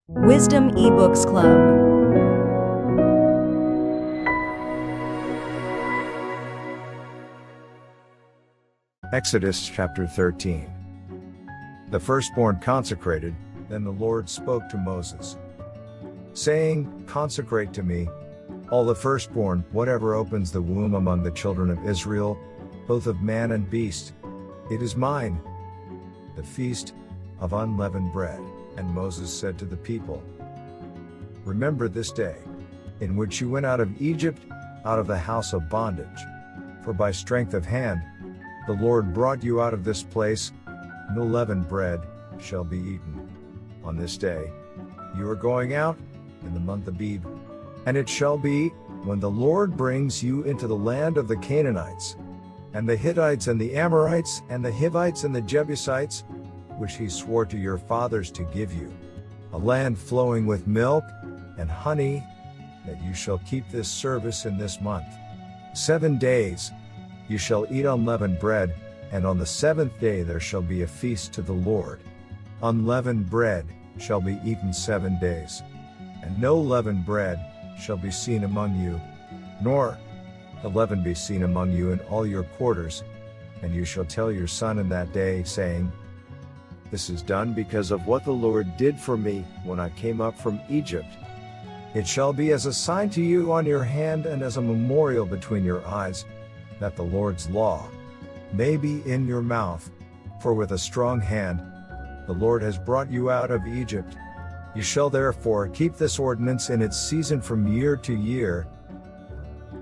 Wisdom eBooks Club. Exodus chapter 13. The firstborn consecrated. Then the Lord spoke to Moses, saying, Consecrate to me all the firstborn, whatever opens the womb among the children of Israel, both of man and beast. It is mine. The Feast of Unleavened Bread. And Moses said to the people, Remember this day, in which you went out of Egypt, out of the house of bondage. For by strength of hand, the Lord brought you out of this place. No leavened bread shall be eaten. On this day, you are going out, in the month of Abib. And it shall be, when the Lord brings you into the land of the Canaanites, and the Hittites and the Amorites, and the Hivites and the Jebusites, which he swore to your fathers to give you, a land flowing with milk and honey, that you shall keep this service in this month. 7 days you shall eat unleavened bread, and on the 7th day there shall be a feast to the Lord. Unleavened bread shall be eaten 7 days, and no leavened bread shall be seen among you, nor the leaven be seen among you in all your quarters. And you shall tell your son in that day, saying, This is done because of what the Lord did for me when I came up from Egypt. It shall be as a sign to you on your hand and as a memorial between your eyes, that the Lord's law may be in your mouth. For with a strong hand the Lord has brought you out of Egypt. You shall therefore keep this ordinance in its season from year to year,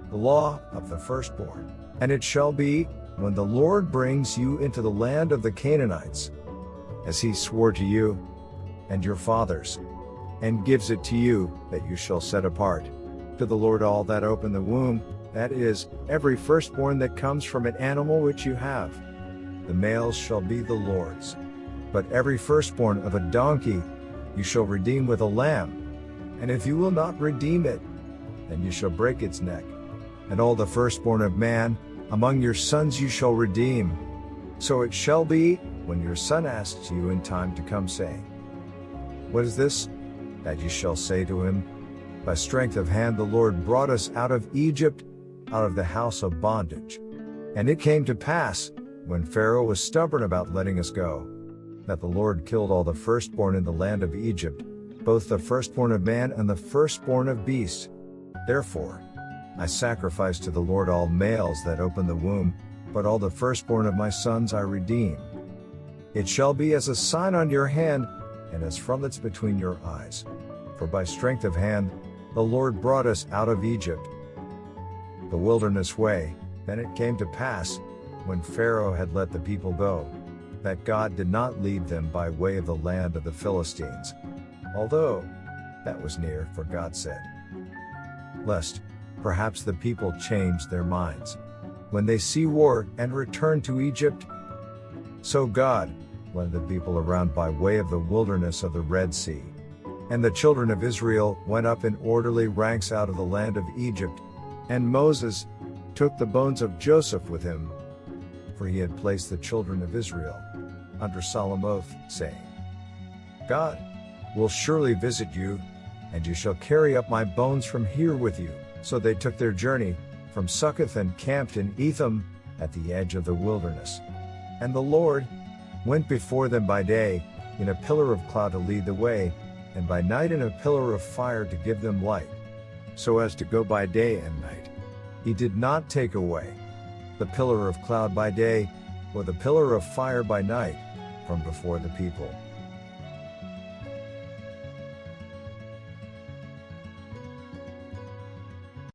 the law of the firstborn. And it shall be, when the Lord brings you into the land of the Canaanites, as he swore to you and your fathers, and gives it to you, that you shall set apart to the Lord all that open the womb, that is, every firstborn that comes from an animal which you have. The males shall be the Lord's. But every firstborn of a donkey you shall redeem with a lamb, and if you will not redeem it, then you shall break its neck. And all the firstborn of man among your sons you shall redeem. So it shall be, when your son asks you in time to come, saying, What is this? That you shall say to him, By strength of hand the Lord brought us out of Egypt, out of the house of bondage. And it came to pass, when Pharaoh was stubborn about letting us go, that the Lord killed all the firstborn in the land of Egypt, both the firstborn of man and the firstborn of beast. Therefore I sacrifice to the Lord all males that open the womb, but all the firstborn of my sons I redeem. It shall be as a sign on your hand, and as frontlets between your eyes. For by strength of hand the Lord brought us out of Egypt, the wilderness way. Then it came to pass, when Pharaoh had let the people go, that God did not lead them by way of the land of the Philistines, although that was near, for God said, Lest perhaps the people change their minds when they see war, and return to Egypt. So God led the people around by way of the wilderness of the Red Sea. And the children of Israel went up in orderly ranks out of the land of Egypt. And Moses took the bones of Joseph with him, for he had placed the children of Israel under solemn oath, saying, God will surely visit you, and you shall carry up my bones from here with you. So they took their journey from Succoth and camped in Etham, at the edge of the wilderness. And the Lord went before them by day in a pillar of cloud to lead the way, and by night in a pillar of fire to give them light, so as to go by day and night. He did not take away the pillar of cloud by day, or the pillar of fire by night, from before the people.